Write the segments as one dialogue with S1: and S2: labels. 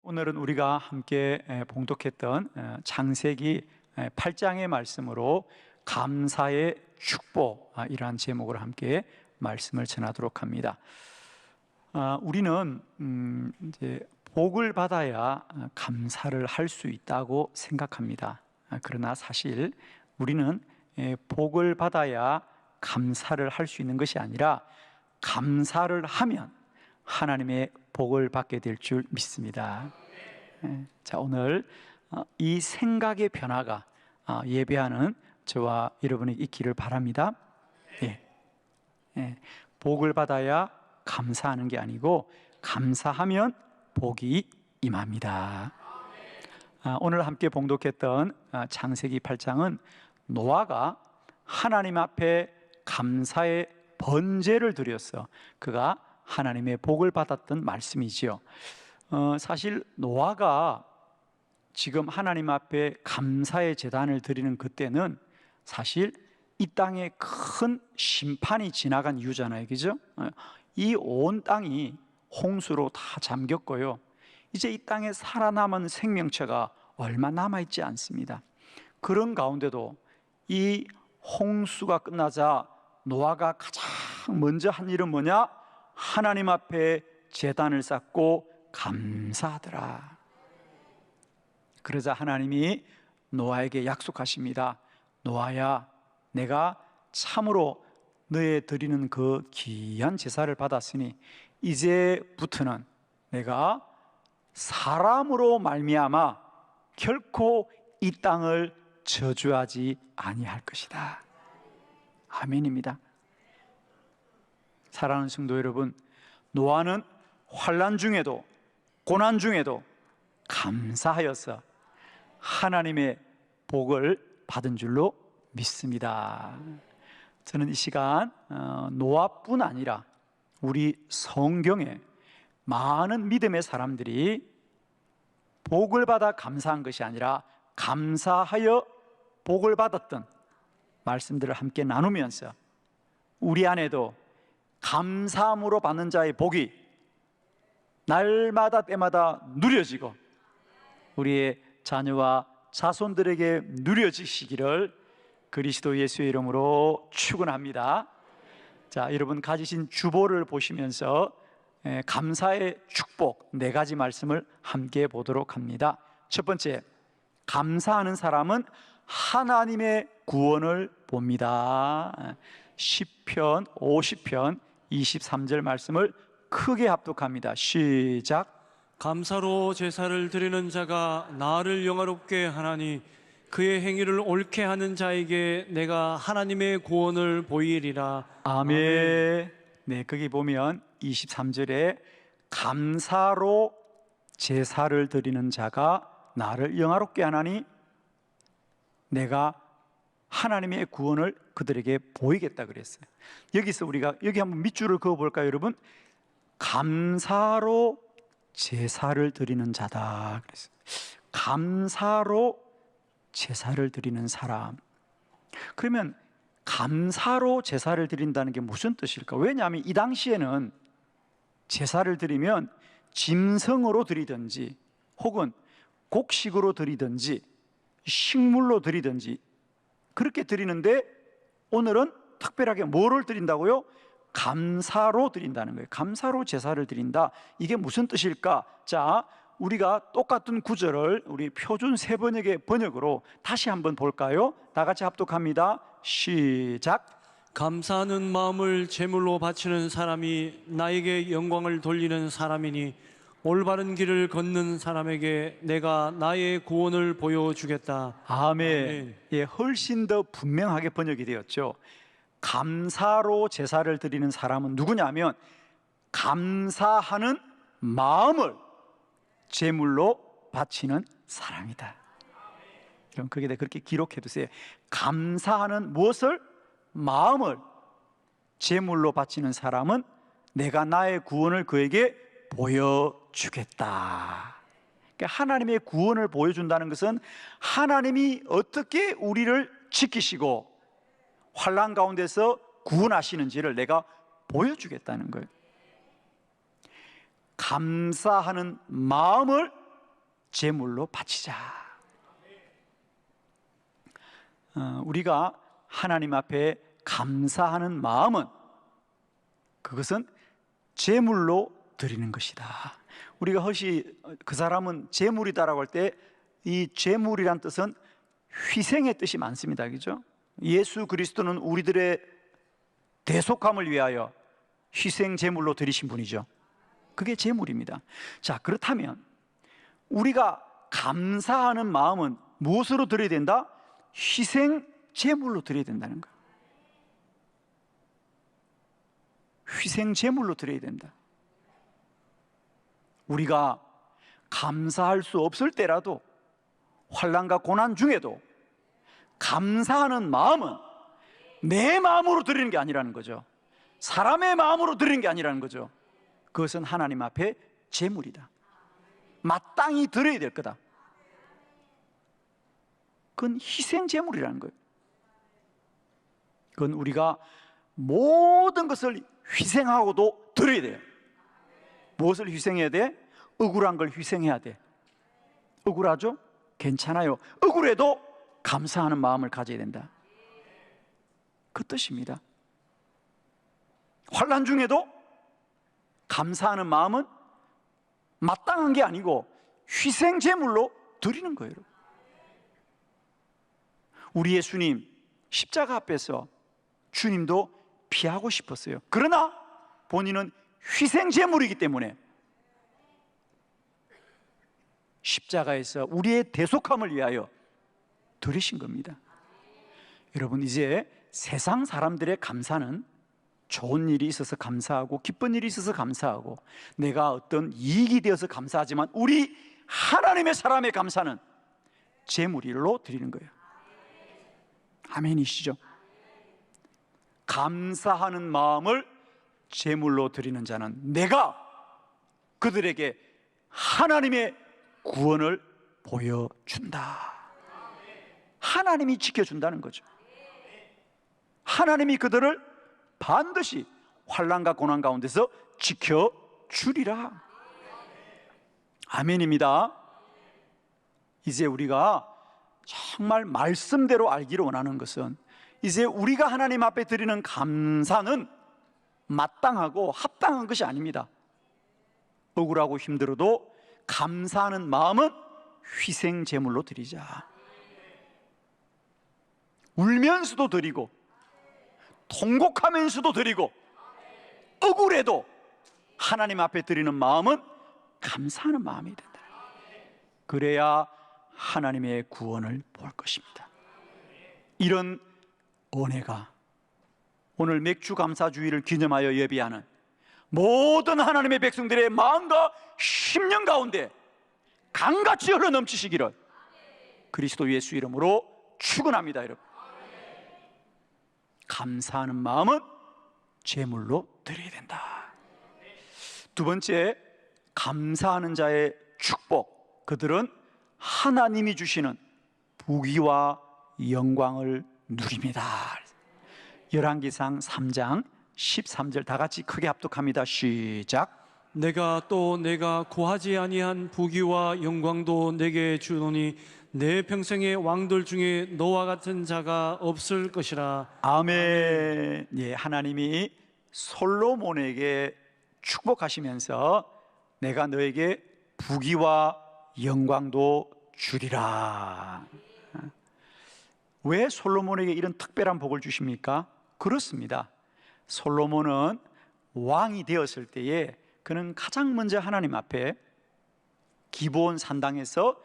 S1: 오늘은 우리가 함께 봉독했던 창세기 8장의 말씀으로 감사의 축복이라는 제목으로 함께 말씀을 전하도록 합니다. 우리는 이제 복을 받아야 감사를 할 수 있다고 생각합니다. 그러나 사실 우리는 복을 받아야 감사를 할 수 있는 것이 아니라 감사를 하면 하나님의 복을 받게 될 줄 믿습니다. 자, 오늘 이 생각의 변화가 예배하는 저와 여러분이 있기를 바랍니다. 복을 받아야 감사하는 게 아니고 감사하면 복이 임합니다. 오늘 함께 봉독했던 창세기 8장은 노아가 하나님 앞에 감사의 번제를 드렸어. 그가 하나님의 복을 받았던 말씀이지요. 사실 노아가 지금 하나님 앞에 감사의 제단을 드리는 그때는 사실 이 땅에 큰 심판이 지나간 이유잖아요, 그죠? 이 온 땅이 홍수로 다 잠겼고요. 이제 이 땅에 살아남은 생명체가 얼마 남아있지 않습니다. 그런 가운데도 이 홍수가 끝나자 노아가 가장 먼저 한 일은 뭐냐? 하나님 앞에 제단을 쌓고 감사하더라. 그러자 하나님이 노아에게 약속하십니다. 노아야, 내가 참으로 너의 드리는 그 귀한 제사를 받았으니 이제부터는 내가 사람으로 말미암아 결코 이 땅을 저주하지 아니할 것이다. 아멘입니다. 사랑하는 성도 여러분, 노아는 환난 중에도 고난 중에도 감사하여서 하나님의 복을 받은 줄로 믿습니다. 저는 이 시간 노아뿐 아니라 우리 성경에 많은 믿음의 사람들이 복을 받아 감사한 것이 아니라 감사하여 복을 받았던 말씀들을 함께 나누면서 우리 안에도 감사함으로 받는 자의 복이 날마다 때마다 누려지고 우리의 자녀와 자손들에게 누려지시기를 그리스도 예수의 이름으로 축원합니다. 자, 여러분 가지신 주보를 보시면서 감사의 축복 4가지 말씀을 함께 보도록 합니다. 첫 번째, 감사하는 사람은 하나님의 구원을 봅니다. 시편 50편 23절 말씀을 크게 합독합니다. 시작.
S2: 감사로 제사를 드리는 자가 나를 영화롭게 하나니 그의 행위를 옳게 하는 자에게 내가 하나님의 구원을 보이리라.
S1: 아멘. 네, 거기 보면 23절에 감사로 제사를 드리는 자가 나를 영화롭게 하나니 내가 하나님의 구원을 그들에게 보이겠다 그랬어요. 여기서 우리가 여기 한번 밑줄을 그어 볼까요, 여러분? 감사로 제사를 드리는 자다 그랬어요. 감사로 제사를 드리는 사람. 그러면 감사로 제사를 드린다는 게 무슨 뜻일까? 왜냐하면 이 당시에는 제사를 드리면 짐승으로 드리든지 혹은 곡식으로 드리든지 식물로 드리든지 그렇게 드리는데 오늘은 특별하게 뭐를 드린다고요? 감사로 드린다는 거예요. 감사로 제사를 드린다. 이게 무슨 뜻일까? 자, 우리가 똑같은 구절을 우리 표준 세번역의 번역으로 다시 한번 볼까요? 다 같이 합독합니다. 시작.
S2: 감사하는 마음을 제물로 바치는 사람이 나에게 영광을 돌리는 사람이니 올바른 길을 걷는 사람에게 내가 나의 구원을 보여주겠다.
S1: 아멘. 예, 훨씬 더 분명하게 번역이 되었죠. 감사로 제사를 드리는 사람은 누구냐면 감사하는 마음을 제물로 바치는 사람이다. 그럼 거기다 그렇게 기록해 두세요. 감사하는 무엇을? 마음을 제물로 바치는 사람은 내가 나의 구원을 그에게 보여주겠다. 그러니까 하나님의 구원을 보여준다는 것은 하나님이 어떻게 우리를 지키시고 환난 가운데서 구원하시는지를 내가 보여주겠다는 거예요. 감사하는 마음을 제물로 바치자. 우리가 하나님 앞에 감사하는 마음은 그것은 제물로 드리는 것이다. 우리가 허시 그 사람은 제물이다라고 할 때 이 제물이란 뜻은 희생의 뜻이 많습니다. 그죠? 예수 그리스도는 우리들의 대속함을 위하여 희생 제물로 드리신 분이죠. 그게 제물입니다. 자, 그렇다면 우리가 감사하는 마음은 무엇으로 드려야 된다? 희생 제물로 드려야 된다는 거예요. 희생 제물로 드려야 된다. 우리가 감사할 수 없을 때라도, 환난과 고난 중에도 감사하는 마음은 내 마음으로 드리는 게 아니라는 거죠. 사람의 마음으로 드리는 게 아니라는 거죠. 그것은 하나님 앞에 제물이다. 마땅히 드려야 될 거다. 그건 희생 제물이라는 거예요. 그건 우리가 모든 것을 희생하고도 드려야 돼요. 무엇을 희생해야 돼? 억울한 걸 희생해야 돼. 억울하죠? 괜찮아요. 억울해도 감사하는 마음을 가져야 된다. 그 뜻입니다. 환난 중에도 감사하는 마음은 마땅한 게 아니고 희생 제물로 드리는 거예요. 우리 예수님 십자가 앞에서 주님도 피하고 싶었어요. 그러나 본인은 희생 제물이기 때문에 십자가에서 우리의 대속함을 위하여 드리신 겁니다. 여러분, 이제 세상 사람들의 감사는 좋은 일이 있어서 감사하고 기쁜 일이 있어서 감사하고 내가 어떤 이익이 되어서 감사하지만 우리 하나님의 사람의 감사는 제물로 드리는 거예요. 아멘이시죠? 감사하는 마음을 제물로 드리는 자는 내가 그들에게 하나님의 구원을 보여준다. 하나님이 지켜준다는 거죠. 하나님이 그들을 반드시 환난과 고난 가운데서 지켜주리라. 아멘입니다. 이제 우리가 정말 말씀대로 알기를 원하는 것은 이제 우리가 하나님 앞에 드리는 감사는 마땅하고 합당한 것이 아닙니다. 억울하고 힘들어도 감사하는 마음은 희생 제물로 드리자. 울면서도 드리고 통곡하면서도 드리고 억울해도 하나님 앞에 드리는 마음은 감사하는 마음이 된다. 그래야 하나님의 구원을 볼 것입니다. 이런 은혜가 오늘 맥주 감사주의를 기념하여 예비하는 모든 하나님의 백성들의 마음과 심령 가운데 강같이 흘러 넘치시기를 그리스도 예수 이름으로 축원합니다. 여러분, 감사하는 마음은 제물로 드려야 된다. 두 번째, 감사하는 자의 축복. 그들은 하나님이 주시는 부귀와 영광을 누립니다. 열왕기상 3장 13절 다 같이 크게 합독합니다. 시작.
S2: 내가 구하지 아니한 부귀와 영광도 내게 주노니 내 평생의 왕들 중에 너와 같은 자가 없을 것이라.
S1: 아멘. 예, 하나님이 솔로몬에게 축복하시면서 내가 너에게 부귀와 영광도 주리라. 왜 솔로몬에게 이런 특별한 복을 주십니까? 그렇습니다. 솔로몬은 왕이 되었을 때에 그는 가장 먼저 하나님 앞에 기브온 산당에서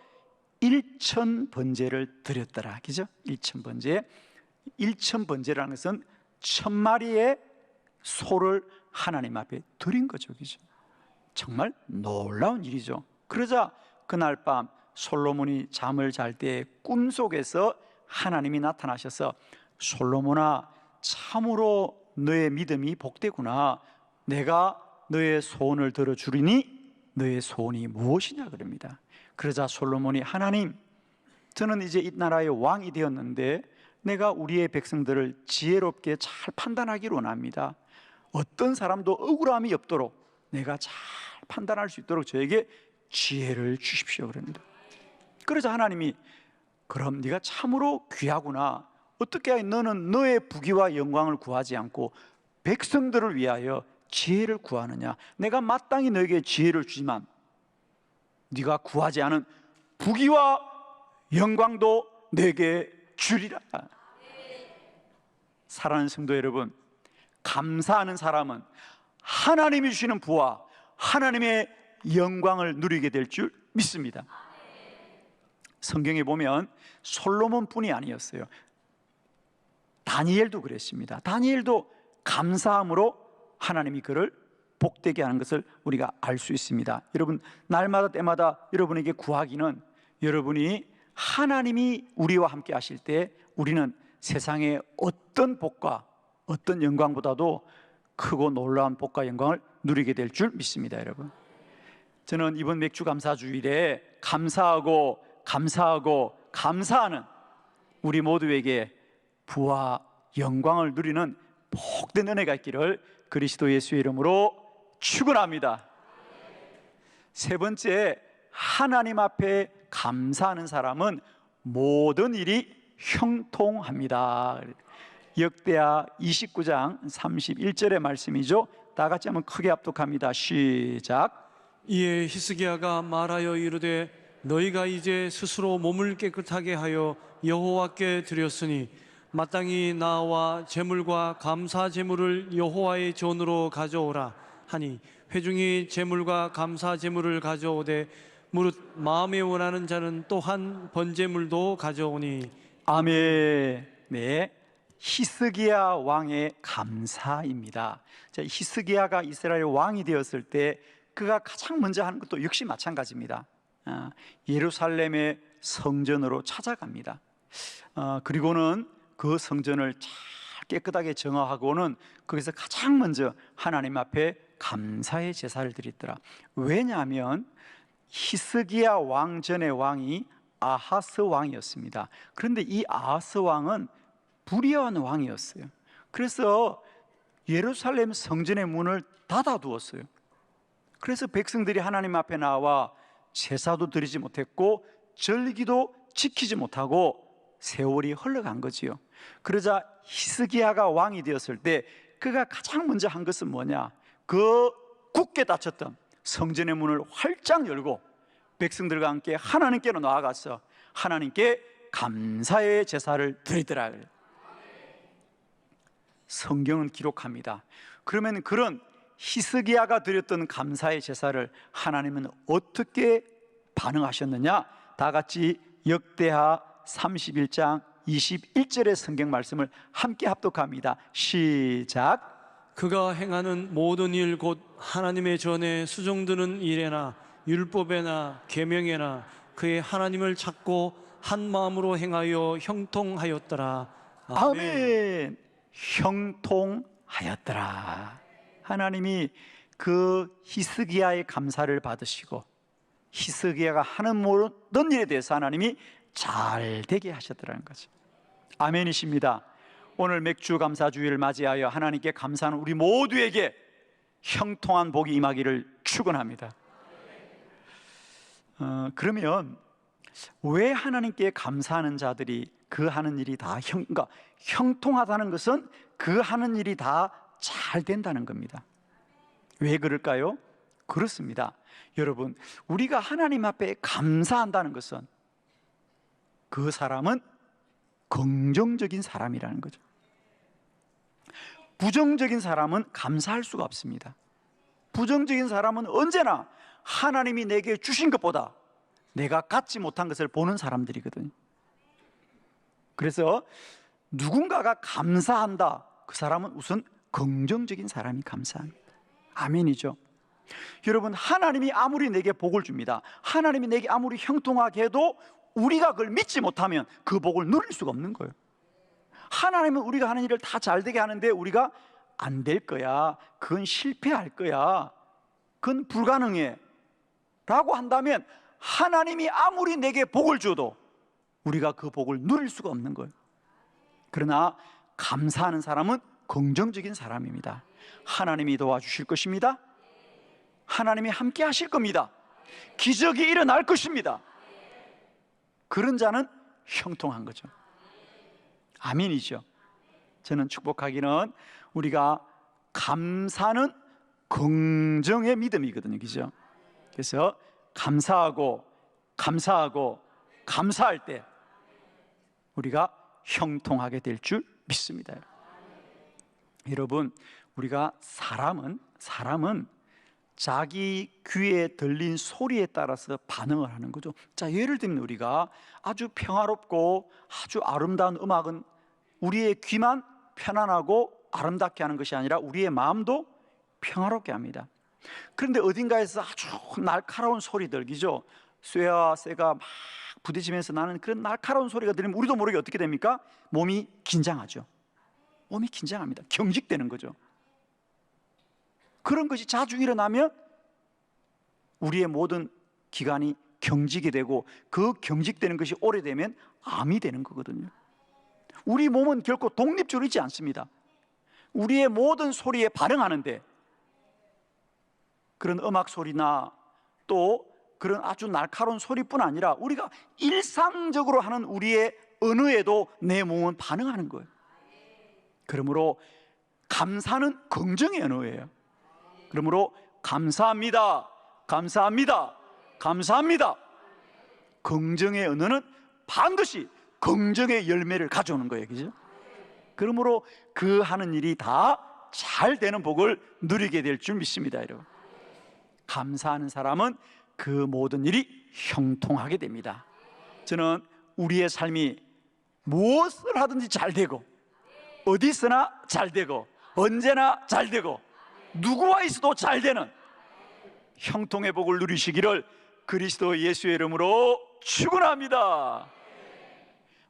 S1: 1,000번제를 드렸더라. 그죠? 1,000번제. 1,000번제라는 것은 1,000마리의 소를 하나님 앞에 드린 거죠. 그죠? 정말 놀라운 일이죠. 그러자 그날 밤 솔로몬이 잠을 잘 때 꿈속에서 하나님이 나타나셔서 솔로몬아, 참으로 너의 믿음이 복되구나. 내가 너의 소원을 들어주리니 너의 소원이 무엇이냐 그럽니다. 그러자 솔로몬이 하나님, 저는 이제 이 나라의 왕이 되었는데 내가 우리의 백성들을 지혜롭게 잘 판단하기를 원합니다. 어떤 사람도 억울함이 없도록 내가 잘 판단할 수 있도록 저에게 지혜를 주십시오 그럽니다. 그러자 하나님이 그럼 네가 참으로 귀하구나. 어떻게 너는 너의 부귀와 영광을 구하지 않고 백성들을 위하여 지혜를 구하느냐. 내가 마땅히 너에게 지혜를 주지만 네가 구하지 않은 부귀와 영광도 내게 주리라. 사랑하는 성도 여러분, 감사하는 사람은 하나님이 주시는 부와 하나님의 영광을 누리게 될 줄 믿습니다. 성경에 보면 솔로몬뿐이 아니었어요. 다니엘도 그랬습니다. 다니엘도 감사함으로 하나님이 그를 복되게 하는 것을 우리가 알 수 있습니다. 여러분, 날마다 때마다 여러분에게 구하기는 여러분이 하나님이 우리와 함께 하실 때 우리는 세상의 어떤 복과 어떤 영광보다도 크고 놀라운 복과 영광을 누리게 될 줄 믿습니다. 여러분, 저는 이번 맥주 감사 주일에 감사하고 감사하는 우리 모두에게 부와 영광을 누리는 복된 은혜가 있기를 그리스도 예수의 이름으로 축원합니다. 세 번째, 하나님 앞에 감사하는 사람은 모든 일이 형통합니다. 역대하 29장 31절의 말씀이죠. 다 같이 한번 크게 합독합니다. 시작.
S2: 이에 히스기야가 말하여 이르되 너희가 이제 스스로 몸을 깨끗하게 하여 여호와께 드렸으니 마땅히 나와 제물과 감사 제물을 여호와의 전으로 가져오라 하니 회중이 제물과 감사 제물을 가져오되 무릇 마음에 원하는 자는 또한 번제물도 가져오니
S1: 아멘. 네, 히스기야 왕의 감사입니다. 히스기야가 이스라엘 왕이 되었을 때 그가 가장 먼저 하는 것도 역시 마찬가지입니다. 예루살렘의 성전으로 찾아갑니다. 그리고는 그 성전을 잘 깨끗하게 정화하고는 거기서 가장 먼저 하나님 앞에 감사의 제사를 드리더라. 왜냐하면 히스기야 왕 전의 왕이 아하스 왕이었습니다. 그런데 이 아하스 왕은 불의한 왕이었어요. 그래서 예루살렘 성전의 문을 닫아두었어요. 그래서 백성들이 하나님 앞에 나와 제사도 드리지 못했고 절기도 지키지 못하고 세월이 흘러간 거지요. 그러자 히스기야가 왕이 되었을 때 그가 가장 먼저 한 것은 뭐냐? 그 굳게 닫혔던 성전의 문을 활짝 열고 백성들과 함께 하나님께로 나아가서 하나님께 감사의 제사를 드리더라. 성경은 기록합니다. 그러면 그런 히스기야가 드렸던 감사의 제사를 하나님은 어떻게 반응하셨느냐? 다 같이 역대하 31장 21절의 성경 말씀을 함께 합독합니다. 시작.
S2: 그가 행하는 모든 일 곧 하나님의 전에 수종드는 일에나 율법에나 계명에나 그의 하나님을 찾고 한 마음으로 행하여 형통하였더라.
S1: 아멘. 형통하였더라. 하나님이 그 히스기야의 감사를 받으시고 히스기야가 하는 모든 일에 대해서 하나님이 잘 되게 하셨더라는 거죠. 아멘이십니다. 오늘 맥주 감사 주일을 맞이하여 하나님께 감사하는 우리 모두에게 형통한 복이 임하기를 축원합니다. 그러면 왜 하나님께 감사하는 자들이 그 하는 일이 다 그러니까 형통하다는 것은 그 하는 일이 다 잘 된다는 겁니다. 왜 그럴까요? 그렇습니다. 여러분, 우리가 하나님 앞에 감사한다는 것은 그 사람은 긍정적인 사람이라는 거죠. 부정적인 사람은 감사할 수가 없습니다. 부정적인 사람은 언제나 하나님이 내게 주신 것보다 내가 갖지 못한 것을 보는 사람들이거든요. 그래서 누군가가 감사한다, 그 사람은 우선 긍정적인 사람이 감사합니다. 아멘이죠. 여러분, 하나님이 아무리 내게 복을 줍니다. 하나님이 내게 아무리 형통하게 해도 우리가 그걸 믿지 못하면 그 복을 누릴 수가 없는 거예요. 하나님은 우리가 하는 일을 다 잘되게 하는데 우리가 안 될 거야, 그건 실패할 거야, 그건 불가능해 라고 한다면 하나님이 아무리 내게 복을 줘도 우리가 그 복을 누릴 수가 없는 거예요. 그러나 감사하는 사람은 긍정적인 사람입니다. 하나님이 도와주실 것입니다. 하나님이 함께 하실 겁니다. 기적이 일어날 것입니다. 그런 자는 형통한 거죠. 아멘이죠. 저는 축복하기는 우리가 감사는 긍정의 믿음이거든요. 그죠? 그래서 감사하고 감사할 때 우리가 형통하게 될 줄 믿습니다. 여러분, 우리가 사람은 자기 귀에 들린 소리에 따라서 반응을 하는 거죠. 자, 예를 들면 우리가 아주 평화롭고 아주 아름다운 음악은 우리의 귀만 편안하고 아름답게 하는 것이 아니라 우리의 마음도 평화롭게 합니다. 그런데 어딘가에서 아주 날카로운 소리들, 그죠? 쇠와 쇠가 막 부딪히면서 나는 그런 날카로운 소리가 들리면 우리도 모르게 어떻게 됩니까? 몸이 긴장하죠. 몸이 긴장합니다. 경직되는 거죠. 그런 것이 자주 일어나면 우리의 모든 기관이 경직이 되고 그 경직되는 것이 오래되면 암이 되는 거거든요. 우리 몸은 결코 독립적으로 있지 않습니다. 우리의 모든 소리에 반응하는데 그런 음악 소리나 또 그런 아주 날카로운 소리뿐 아니라 우리가 일상적으로 하는 우리의 언어에도 내 몸은 반응하는 거예요. 그러므로 감사는 긍정의 언어예요. 그러므로 감사합니다, 감사합니다, 감사합니다. 긍정의 언어는 반드시 긍정의 열매를 가져오는 거예요. 그죠? 그러므로 그 하는 일이 다 잘 되는 복을 누리게 될 줄 믿습니다. 여러분, 감사하는 사람은 그 모든 일이 형통하게 됩니다. 저는 우리의 삶이 무엇을 하든지 잘 되고 어디서나 잘 되고 언제나 잘 되고 누구와 있어도 잘 되는 형통의 복을 누리시기를 그리스도 예수의 이름으로 축원합니다.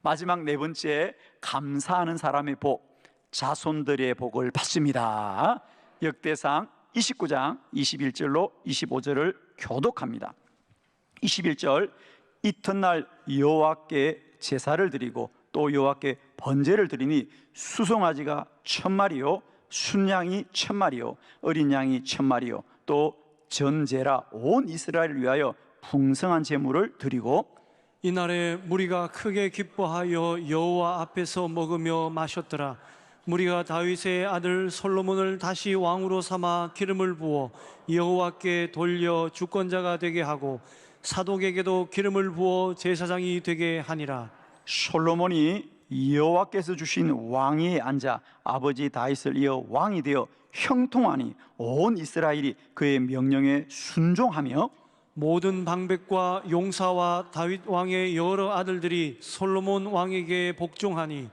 S1: 마지막 네 번째, 감사하는 사람의 복, 자손들의 복을 받습니다. 역대상 29장 21절로 25절을 교독합니다. 21절, 이튿날 여호와께 제사를 드리고 또 여호와께 번제를 드리니 수송아지가 1000마리요 순양이 1000마리요 어린 양이 1000마리요 또 전제라 온 이스라엘을 위하여 풍성한 제물을 드리고
S2: 이날에 무리가 크게 기뻐하여 여호와 앞에서 먹으며 마셨더라. 무리가 다윗의 아들 솔로몬을 다시 왕으로 삼아 기름을 부어 여호와께 돌려 주권자가 되게 하고 사독에게도 기름을 부어 제사장이 되게 하니라.
S1: 솔로몬이 여호와께서 주신 왕위에 앉아 아버지 다윗을 이어 왕이 되어 형통하니 온 이스라엘이 그의 명령에 순종하며
S2: 모든 방백과 용사와 다윗 왕의 여러 아들들이 솔로몬 왕에게 복종하니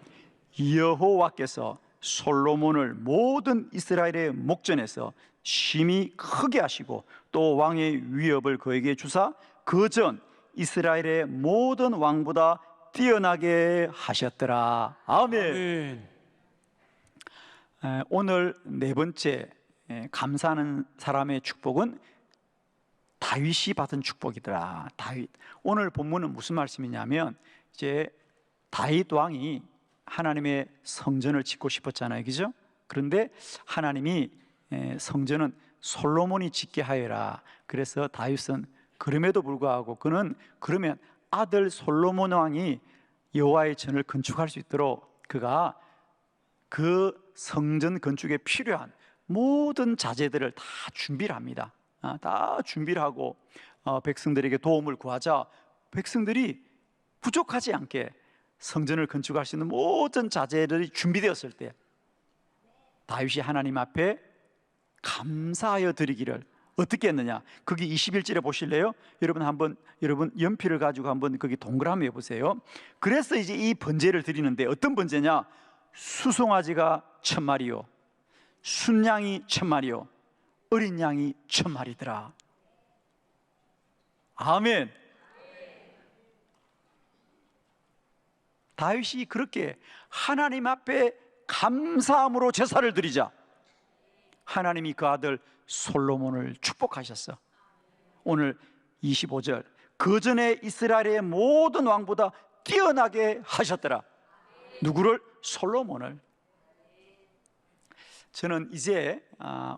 S1: 여호와께서 솔로몬을 모든 이스라엘의 목전에서 심히 크게 하시고 또 왕의 위업을 그에게 주사 그 전 이스라엘의 모든 왕보다 뛰어나게 하셨더라. 아멘. 오늘 네 번째 감사하는 사람의 축복은 다윗이 받은 축복이더라. 다윗. 오늘 본문은 무슨 말씀이냐면 이제 다윗 왕이 하나님의 성전을 짓고 싶었잖아요. 그죠? 그런데 하나님이 성전은 솔로몬이 짓게 하여라. 그래서 다윗은 그럼에도 불구하고 그는 그러면 아들 솔로몬 왕이 여호와의 전을 건축할 수 있도록 그가 그 성전 건축에 필요한 모든 자재들을 다 준비를 합니다. 다 준비를 하고 백성들에게 도움을 구하자 백성들이 부족하지 않게 성전을 건축할 수 있는 모든 자재들이 준비되었을 때 다윗이 하나님 앞에 감사하여 드리기를 어떻게 했느냐? 거기 21절에 보실래요? 여러분 연필을 가지고 한번 거기 동그라미 해보세요. 그래서 이제 이 번제를 드리는데 어떤 번제냐? 수송아지가 1000마리요 순양이 1000마리요 어린 양이 1000마리더라. 아멘. 다윗이 그렇게 하나님 앞에 감사함으로 제사를 드리자 하나님이 그 아들 솔로몬을 축복하셨어. 오늘 25절, 그 전에 이스라엘의 모든 왕보다 뛰어나게 하셨더라. 누구를? 솔로몬을. 저는 이제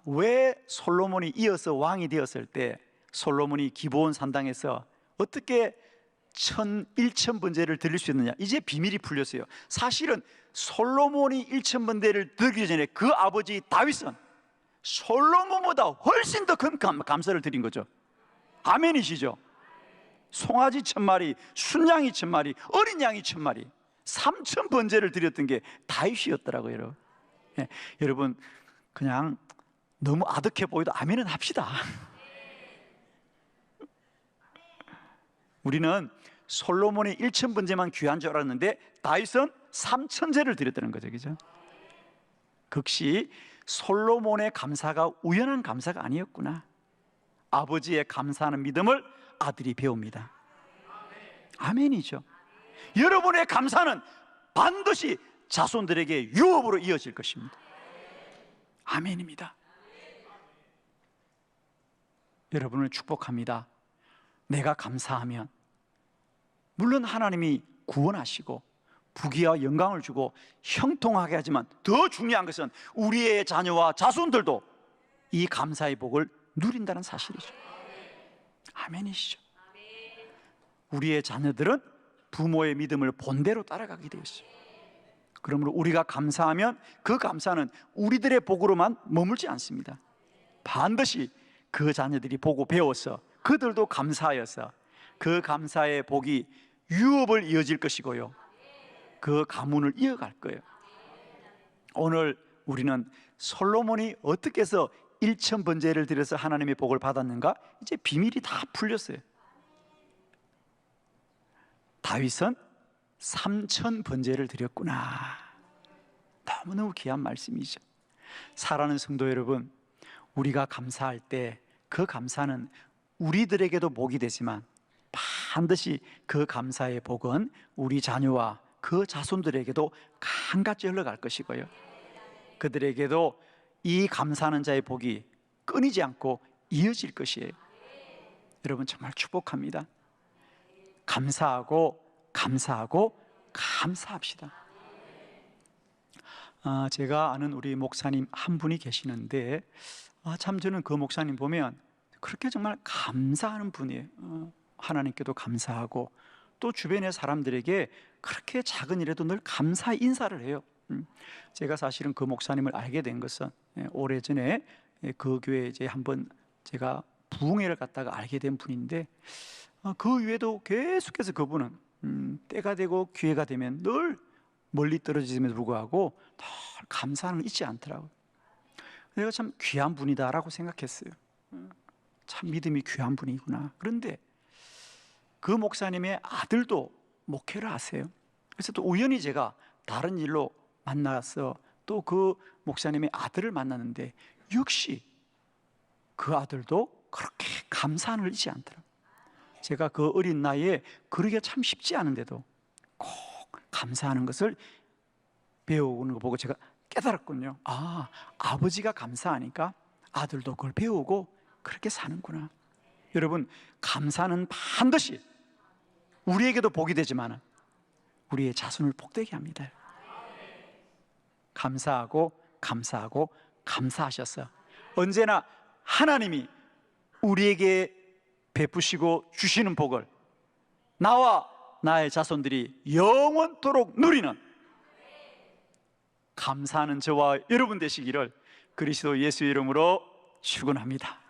S1: 왜 솔로몬이 이어서 왕이 되었을 때 솔로몬이 기브온 산당에서 어떻게 일천번제를 드릴 수 있느냐? 이제 비밀이 풀렸어요. 사실은 솔로몬이 일천번제를 드리기 전에 그 아버지 다윗은 솔로몬보다 훨씬 더 큰 감사를 드린 거죠. 아멘이시죠? 송아지 1000마리, 순양이 1000마리, 어린 양이 1000마리, 3000번제를 드렸던 게 다윗이었더라고요. 여러분. 예, 여러분 그냥 너무 아득해 보여도 아멘은 합시다. 우리는 솔로몬의 1000번제만 귀한 줄 알았는데 다윗은 3000제를 드렸다는 거죠. 그죠? 극시 솔로몬의 감사가 우연한 감사가 아니었구나. 아버지의 감사하는 믿음을 아들이 배웁니다. 아멘이죠. 여러분의 감사는 반드시 자손들에게 유업으로 이어질 것입니다. 아멘입니다. 여러분을 축복합니다. 내가 감사하면 물론 하나님이 구원하시고 부귀와 영광을 주고 형통하게 하지만 더 중요한 것은 우리의 자녀와 자손들도 이 감사의 복을 누린다는 사실이죠. 아멘이시죠. 우리의 자녀들은 부모의 믿음을 본대로 따라가게 되어 있어요. 그러므로 우리가 감사하면 그 감사는 우리들의 복으로만 머물지 않습니다. 반드시 그 자녀들이 보고 배워서 그들도 감사하여서 그 감사의 복이 유업을 이어질 것이고요, 그 가문을 이어갈 거예요. 오늘 우리는 솔로몬이 어떻게 해서 1000번제를 드려서 하나님의 복을 받았는가? 이제 비밀이 다 풀렸어요. 다윗은 3000번제를 드렸구나. 너무너무 귀한 말씀이죠. 사랑하는 성도 여러분, 우리가 감사할 때 그 감사는 우리들에게도 복이 되지만 반드시 그 감사의 복은 우리 자녀와 그 자손들에게도 강같이 흘러갈 것이고요, 그들에게도 이 감사하는 자의 복이 끊이지 않고 이어질 것이에요. 여러분 정말 축복합니다. 감사하고 감사하고 감사합시다. 제가 아는 우리 목사님 한 분이 계시는데 참 저는 그 목사님 보면 그렇게 정말 감사하는 분이에요. 하나님께도 감사하고 또 주변의 사람들에게 그렇게 작은 일에도 늘 감사 인사를 해요. 제가 사실은 그 목사님을 알게 된 것은 오래전에 그 교회에 이제 한번 제가 부흥회를 갔다가 알게 된 분인데, 그 위에도 계속해서 그분은 때가 되고 기회가 되면 늘 멀리 떨어지임에도 불구하고 늘 감사하는 걸 잊지 않더라고요. 내가 참 귀한 분이다라고 생각했어요. 참 믿음이 귀한 분이구나. 그런데 그 목사님의 아들도 목회를 하세요. 그래서 또 우연히 제가 다른 일로 만나서 또 그 목사님의 아들을 만났는데 역시 그 아들도 그렇게 감사하는 걸 잊지 않더라고요. 제가 그 어린 나이에 그러기가 참 쉽지 않은데도 꼭 감사하는 것을 배우는 거 보고 제가 깨달았군요. 아버지가 감사하니까 아들도 그걸 배우고 그렇게 사는구나. 여러분, 감사는 반드시 우리에게도 복이 되지만 우리의 자손을 복되게 합니다. 감사하고 감사하고 감사하셔서 언제나 하나님이 우리에게 베푸시고 주시는 복을 나와 나의 자손들이 영원토록 누리는 감사하는 저와 여러분 되시기를 그리스도 예수의 이름으로 축원합니다.